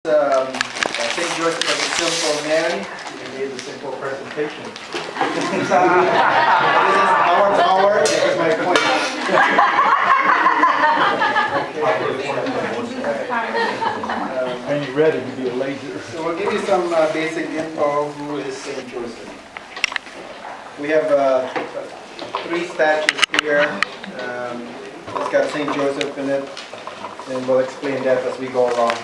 St. Joseph as a simple man. He made a simple presentation. This is our power. This is my point. And you ready to be a laser? So we'll give you some basic info. Who is St. Joseph? We have 3 statues here. It's got St. Joseph in it, and we'll explain that as we go along.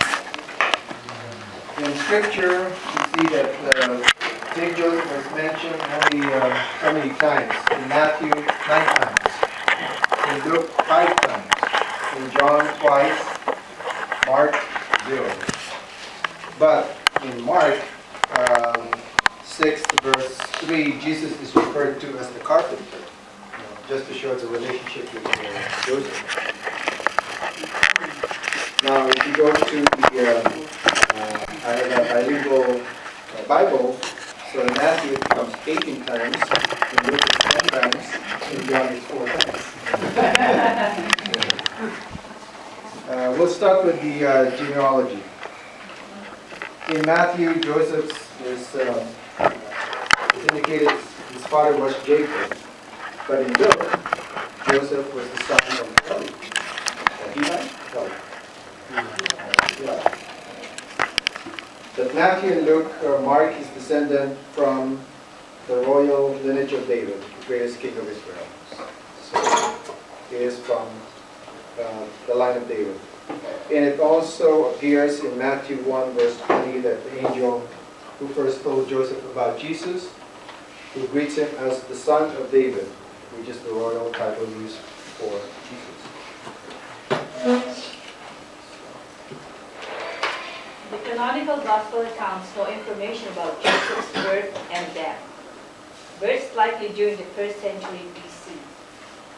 In Scripture, you see that St. Joseph is mentioned how many times? In Matthew, 9 times. In Luke, 5 times. In John, twice. Mark, 0. But in Mark 6 verse 3, Jesus is referred to as the carpenter, just to show the relationship with Joseph. Now, if you go to the I have a bilingual Bible, so in Matthew it comes 18 times, in Luke it's 10 times, in John it's 4 times. We'll start with the genealogy. In Matthew, Joseph is indicated his father was Jacob, but in Luke, Joseph was the son of Kelly. Yeah. But Matthew and Luke mark his descendant from the royal lineage of David, the greatest king of Israel. So he is from the line of David. And it also appears in Matthew 1 verse 20 that the angel who first told Joseph about Jesus, who greets him as the son of David, which is the royal title used for Jesus. The canonical gospel accounts no information about Joseph's birth and death. Birth likely during the 1st century BC.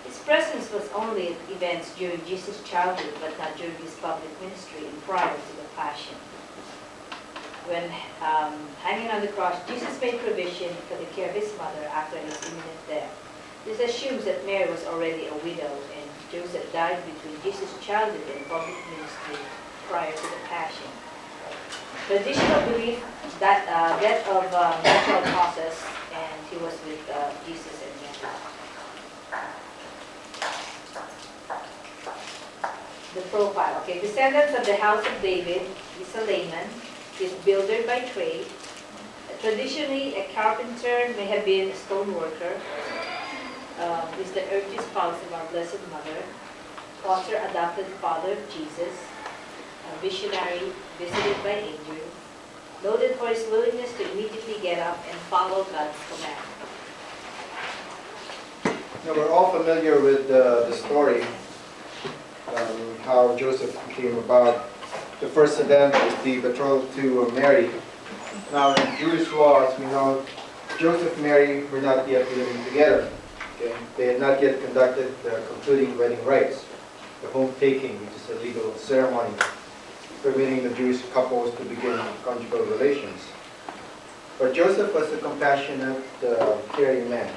His presence was only at events during Jesus' childhood, but not during his public ministry and prior to the Passion. When hanging on the cross, Jesus made provision for the care of his mother after his imminent death. This assumes that Mary was already a widow, and Joseph died between Jesus' childhood and public ministry prior to the Passion. Traditional belief that death of natural causes, and he was with Jesus and Mary. The profile. Okay, descendants of the house of David. He's a layman. He's builder by trade. Traditionally, a carpenter may have been a stone worker. He's the earthly spouse of our Blessed Mother. Author, adopted father of Jesus. A visionary, visited by angels. Noted for his willingness to immediately get up and follow God's command. Now we're all familiar with the story, how Joseph came about. The first event is the betrothal to Mary. Now in Jewish laws, we know Joseph and Mary were not yet living together. Okay? They had not yet conducted the concluding wedding rites, the home taking, which is a legal ceremony permitting the Jewish couples to begin conjugal relations. But Joseph was a compassionate, caring man.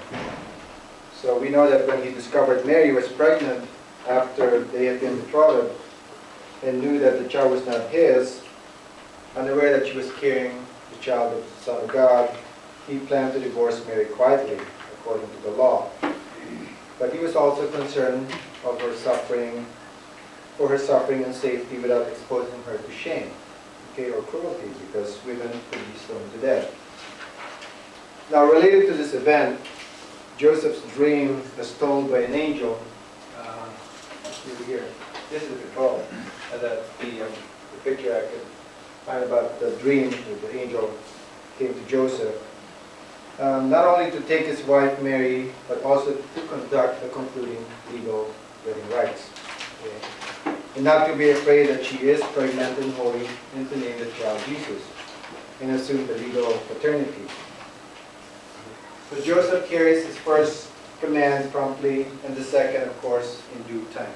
So we know that when he discovered Mary was pregnant after they had been betrothed and knew that the child was not his, unaware that she was carrying the child of the Son of God, he planned to divorce Mary quietly, according to the law. But he was also concerned of her suffering, for her suffering and safety without exposing her to shame, okay, or cruelty, because women could be stoned to death. Now, related to this event, Joseph's dream was told by an angel. Over here. This is the betrothal. That's the picture I could find about the dream that the angel came to Joseph. Not only to take his wife Mary, but also to conduct the concluding legal wedding rites. Okay. And not to be afraid that she is pregnant and holy, and to name the child Jesus, and assume the legal paternity. So Joseph carries his first command promptly, and the second, of course, in due time.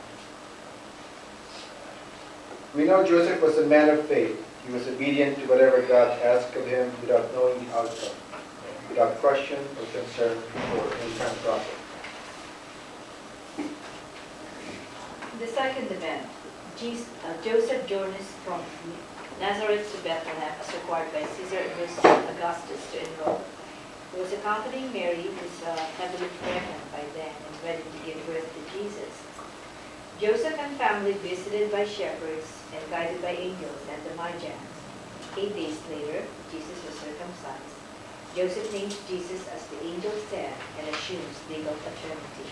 We know Joseph was a man of faith. He was obedient to whatever God asked of him without knowing the outcome, without question or concern for any kind of profit. The second event, Joseph journeys from Nazareth to Bethlehem as required by Caesar Augustus to enroll. He was accompanying Mary, who was heavily pregnant by then and ready to give birth to Jesus. Joseph and family, visited by shepherds and guided by angels at the Magi. 8 days later, Jesus was circumcised. Joseph names Jesus as the angel said and assumes legal paternity.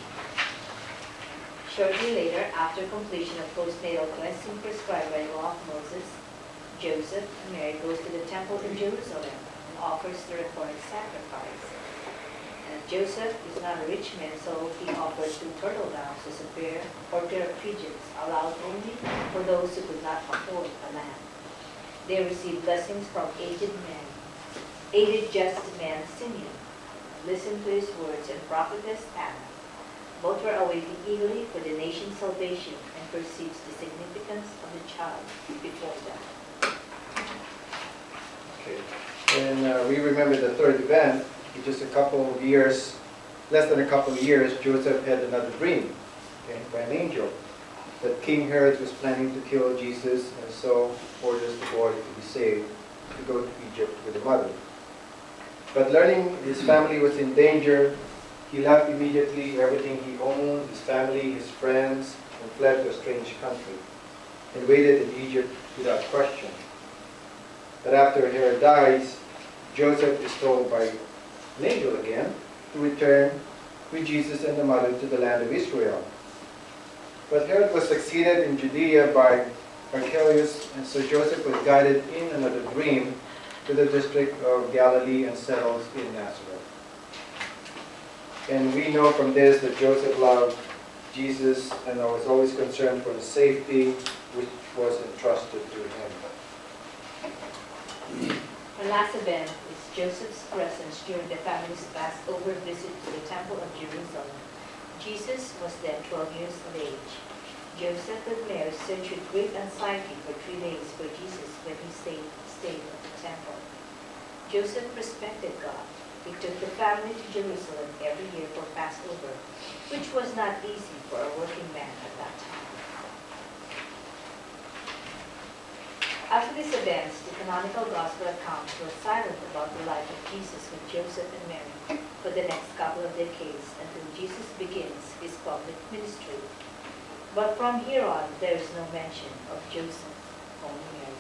Shortly later, after completion of postnatal cleansing prescribed by the law of Moses, Joseph and Mary goes to the temple in Jerusalem and offers the required sacrifice. And Joseph is not a rich man, so he offers 2 turtle doves as a pair or pair of pigeons, allowed only for those who could not afford a lamb. They receive blessings from aged just man Simeon. Listened to his words, and prophetess Anna. Both were awaiting eagerly for the nation's salvation and perceives the significance of the child before them. Okay. And we remember the third event, which is less than a couple of years, Joseph had another dream, okay, by an angel, that King Herod was planning to kill Jesus, and so orders the boy to be saved, to go to Egypt with the mother. But learning his family was in danger, he left immediately everything he owned, his family, his friends, and fled to a strange country, and waited in Egypt without question. But after Herod dies, Joseph is told by an angel again to return with Jesus and the mother to the land of Israel. But Herod was succeeded in Judea by Archelaus, and so Joseph was guided in another dream to the district of Galilee and settles in Nazareth. And we know from this that Joseph loved Jesus and was always concerned for the safety which was entrusted to him. The last event is Joseph's presence during the family's Passover visit to the Temple of Jerusalem. Jesus was then 12 years of age. Joseph and Mary searched with great anxiety for 3 days for Jesus when he stayed at the temple. Joseph respected God. He took the family to Jerusalem every year for Passover, which was not easy for a working man at that time. After these events, the canonical gospel accounts were silent about the life of Jesus with Joseph and Mary for the next couple of decades until Jesus begins his public ministry. But from here on, there is no mention of Joseph, only Mary.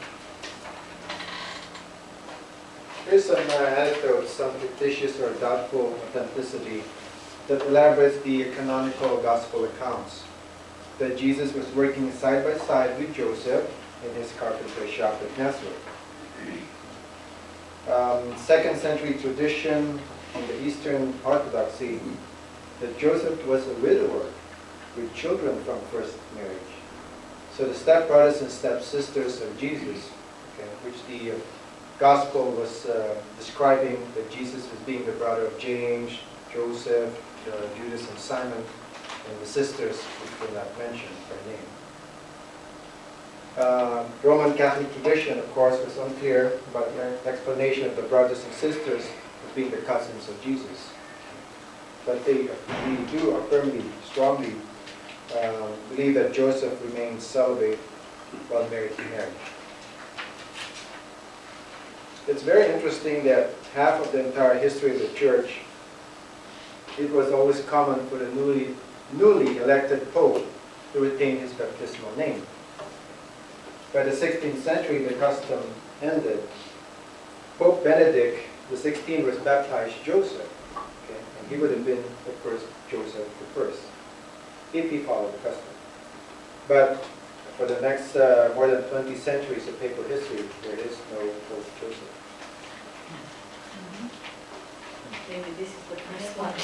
Here's some anecdotes, some fictitious or doubtful authenticity that elaborates the canonical gospel accounts. That Jesus was working side by side with Joseph in his carpentry shop at Nazareth. 2nd century tradition in the Eastern Orthodoxy that Joseph was a widower with children from first marriage. So the stepbrothers and stepsisters of Jesus, okay, which the Gospel was describing that Jesus was being the brother of James, Joseph, Judas, and Simon, and the sisters, which were not mentioned by name. Roman Catholic tradition, of course, was unclear about the explanation of the brothers and sisters as being the cousins of Jesus. But we do affirmly, strongly believe that Joseph remained celibate while married to Mary. It's very interesting that half of the entire history of the Church, it was always common for the newly elected Pope to retain his baptismal name. By the 16th century, the custom ended. Pope Benedict XVI was baptized Joseph, okay? And he would have been the first Joseph I, if he followed the custom. But for the next more than 20 centuries of papal history, there is no Pope Joseph. Maybe this is the first one.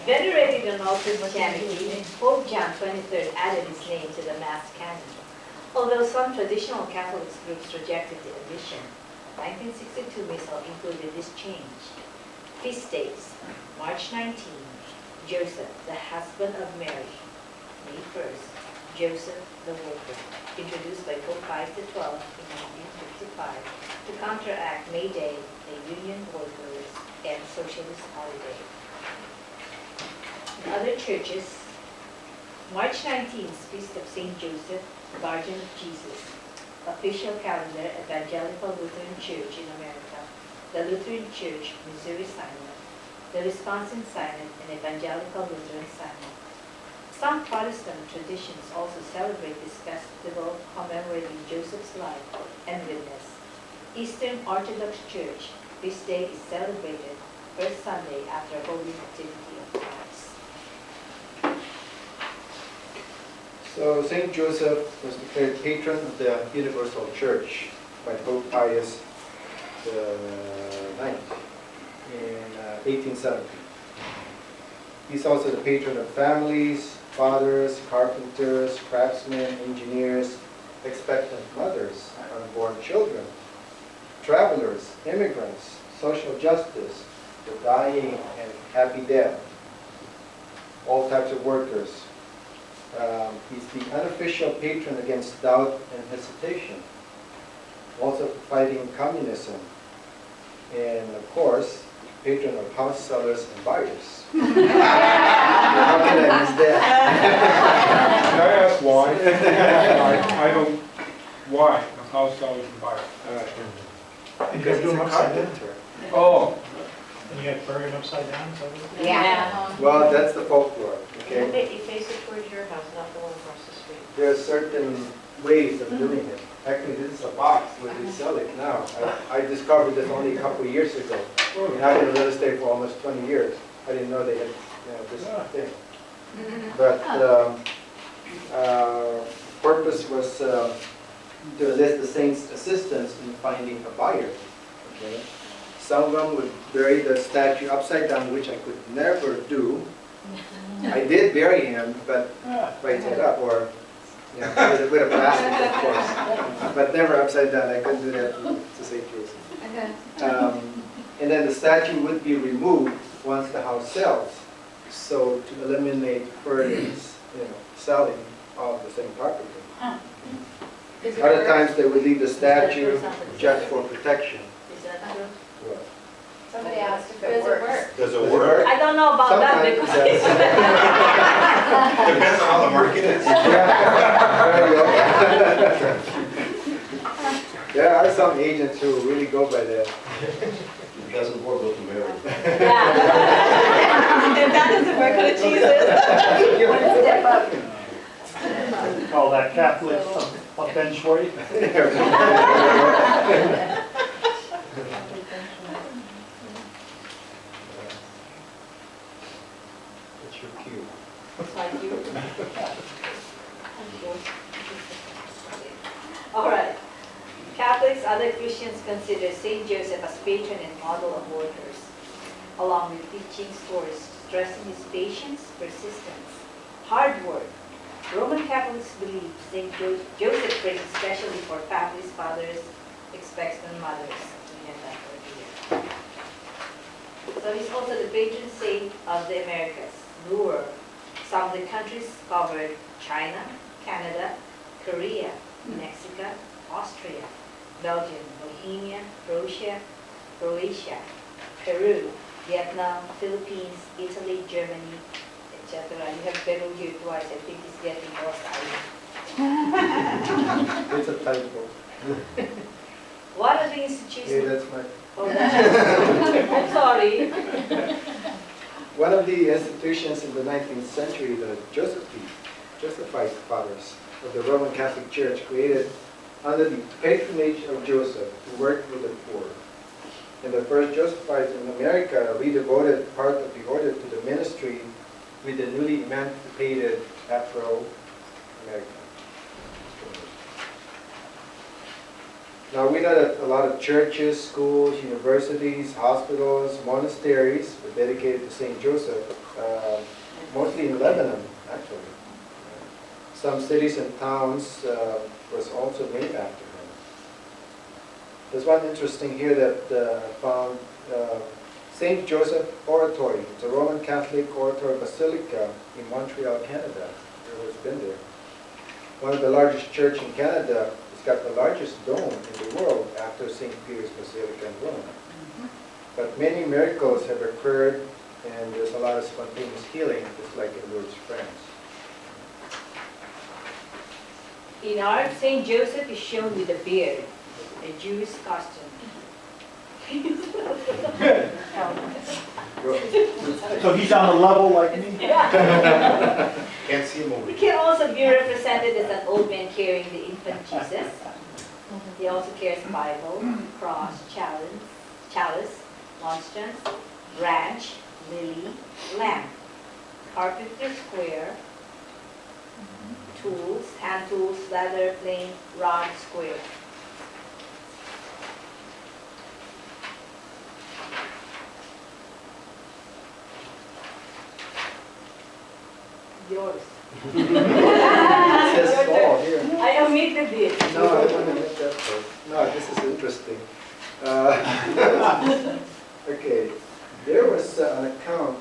Venerated in all Christianity, Pope John XXIII added his name to the Mass canon. Although some traditional Catholic groups rejected the addition, 1962 Missal included this change. Feast days: March 19, Joseph, the husband of Mary; May 1st, Joseph the worker, introduced by Pope Pius XII in 1955 to counteract May Day, the Union Workers and Socialist holiday. In other churches, March 19th, Feast of St. Joseph, Guardian of Jesus. Official calendar, Evangelical Lutheran Church in America, the Lutheran Church, Missouri Synod, the Wisconsin Synod, and Evangelical Lutheran Synod. Some Protestant traditions also celebrate this festival commemorating Joseph's life and witness. Eastern Orthodox Church, this day is celebrated first Sunday after Holy Nativity of Christ. So St. Joseph was declared patron of the Universal Church by Pope Pius IX in 1870. He's also the patron of families, fathers, carpenters, craftsmen, engineers, expectant mothers, unborn children, travelers, immigrants, social justice, the dying and happy dead, all types of workers. He's the unofficial patron against doubt and hesitation, also fighting communism, and of course, patron of house sellers and buyers. How can I miss that? Can I ask why? I don't, why, of house sellers and buyers? Because he's a carpenter. Oh, And you got buried upside down, is that what? Yeah. Well, that's the folklore, okay? You face it towards your house, not the one across the street. There are certain ways of doing it. Actually, this is a box where they sell it now. I discovered this only a couple of years ago. And I've been in real estate for almost 20 years. I didn't know they had, this thing. But purpose was to enlist the saints' assistance in finding a buyer. Okay? Some of them would bury the statue upside down, which I could never do. I did bury him, but right head up, or with a plastic, of course. But never upside down. I couldn't do that to St. Joseph. And then the statue would be removed once the house sells, so to eliminate further, selling of the same property. Other times they would leave the statue just for protection. Is that true? What? Somebody asked if Does it it works. work? Does it Does it work? work? I don't know about that Sometimes because it does. Depends on how the market is. Yeah, there you go. There are some agents who really go by that. It doesn't work with the marriage. yeah. If that doesn't work, could it Step up. Call that Catholic a feng shui. It's your cue. Thank you. All right. Catholics, other Christians consider Saint Joseph as patron and model of workers, along with teaching stories stressing his patience, persistence, hard work. Roman Catholics believe Saint Joseph prays especially for families, fathers, expectant mothers. We had that earlier. So he's also the patron saint of the Americas, Noor. Some of the countries covered: China, Canada, Korea, Mexico, Austria, Belgium, Bohemia, Croatia, Peru, Vietnam, Philippines, Italy, Germany, etc. You have Peru here twice. I think it's getting lost. It's a typo. What are the Hey, institutions? that's my... Oh, that's I'm sorry. One of the institutions in the 19th century, the Josephite Fathers of the Roman Catholic Church, created under the patronage of Joseph, who worked with the poor. And the first Josephites in America redevoted part of the order to the ministry with the newly emancipated Afro-Americans. Now we know that a lot of churches, schools, universities, hospitals, monasteries were dedicated to St. Joseph, mostly in Lebanon, actually. Some cities and towns was also named after him. There's one interesting here that I found. St. Joseph Oratory. It's a Roman Catholic oratory basilica in Montreal, Canada. Everyone's been there. One of the largest church in Canada. It's got the largest dome in the world after St. Peter's Basilica in Rome. But many miracles have occurred And there's a lot of spontaneous healing, just like in Lourdes, France. In art, Saint Joseph is shown with a beard, a Jewish costume. So he's on a level like me? Can't see him over He here. can also be represented as an old man carrying the infant Jesus. He also carries Bible, cross, chalice, monstrance, branch, lily, lamp, carpenter square, tools, hand tools, ladder, plane, rod, square. Yours. It says fall here. I omitted it. No, I want to make that part. No, this is interesting. Okay, there was an account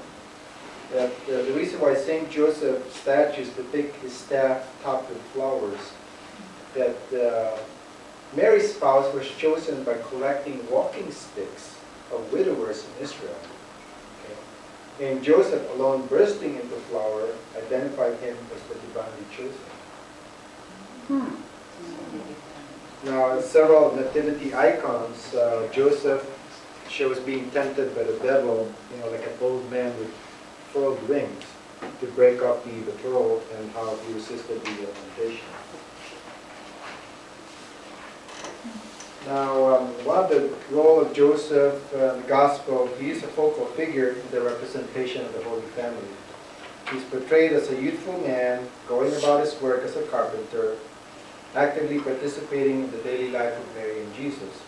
that the reason why St. Joseph statues depict his staff topped with flowers, that Mary's spouse was chosen by collecting walking sticks of widowers in Israel. Okay. And Joseph, alone bursting into flower, identified him as the divinely chosen. Now, several nativity icons, Joseph shows being tempted by the devil, like an old man with furled wings, to break up the betrothal, and how he resisted the temptation. Now, one of the role of Joseph in the Gospel, he is a focal figure in the representation of the Holy Family. He's portrayed as a youthful man going about his work as a carpenter, actively participating in the daily life of Mary and Jesus,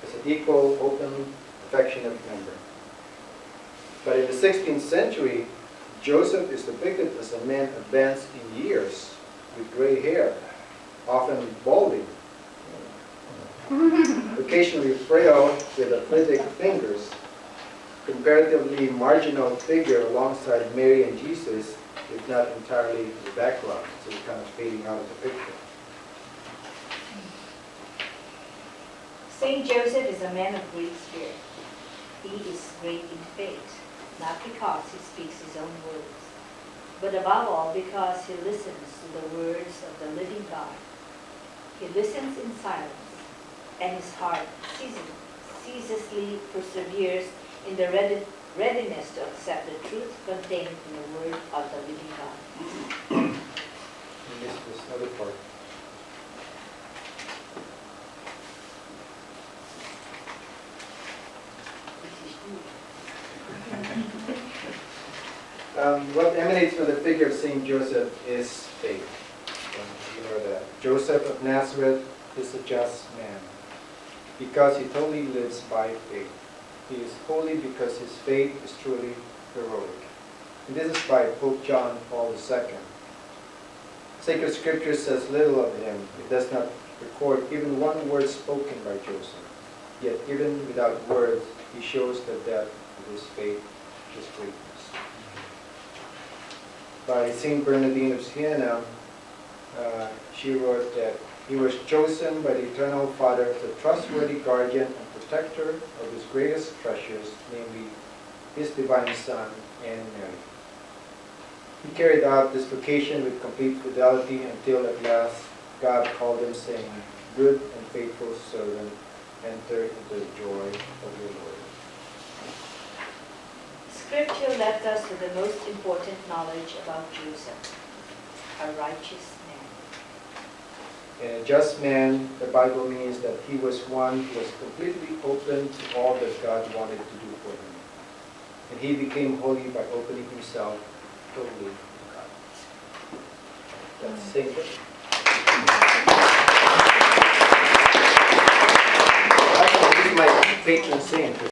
as an equal, open, affectionate member. But in the 16th century, Joseph is depicted as a man advanced in years, with gray hair, often balding, occasionally frail with athletic fingers, comparatively marginal figure alongside Mary and Jesus, if not entirely in the background, so it's kind of fading out of the picture. Saint Joseph is a man of great spirit. He is great in faith, not because he speaks his own words, but above all because he listens to the words of the living God. He listens in silence, and his heart ceaselessly perseveres in the readiness to accept the truth contained in the word of the living God. And this other part. What emanates from the figure of Saint Joseph is faith. You know that. Joseph of Nazareth is a just man because he totally lives by faith. He is holy because his faith is truly heroic. And this is by Pope John Paul II. Sacred Scripture says little of him. It does not record even one word spoken by Joseph. Yet even without words, he shows the depth of his faith, his greatness. By Saint Bernardine of Siena, she wrote that he was chosen by the Eternal Father as a trustworthy guardian and protector of his greatest treasures, namely his divine Son and Mary. He carried out this vocation with complete fidelity until at last God called him, saying, "Good and faithful servant, enter into the joy of your Lord." Scripture left us with the most important knowledge about Joseph, a righteous man. And a just man, the Bible means that he was one who was completely open to all that God wanted to do for him. And he became holy by opening himself totally to God. That's Saint Joseph. This is my patron saint.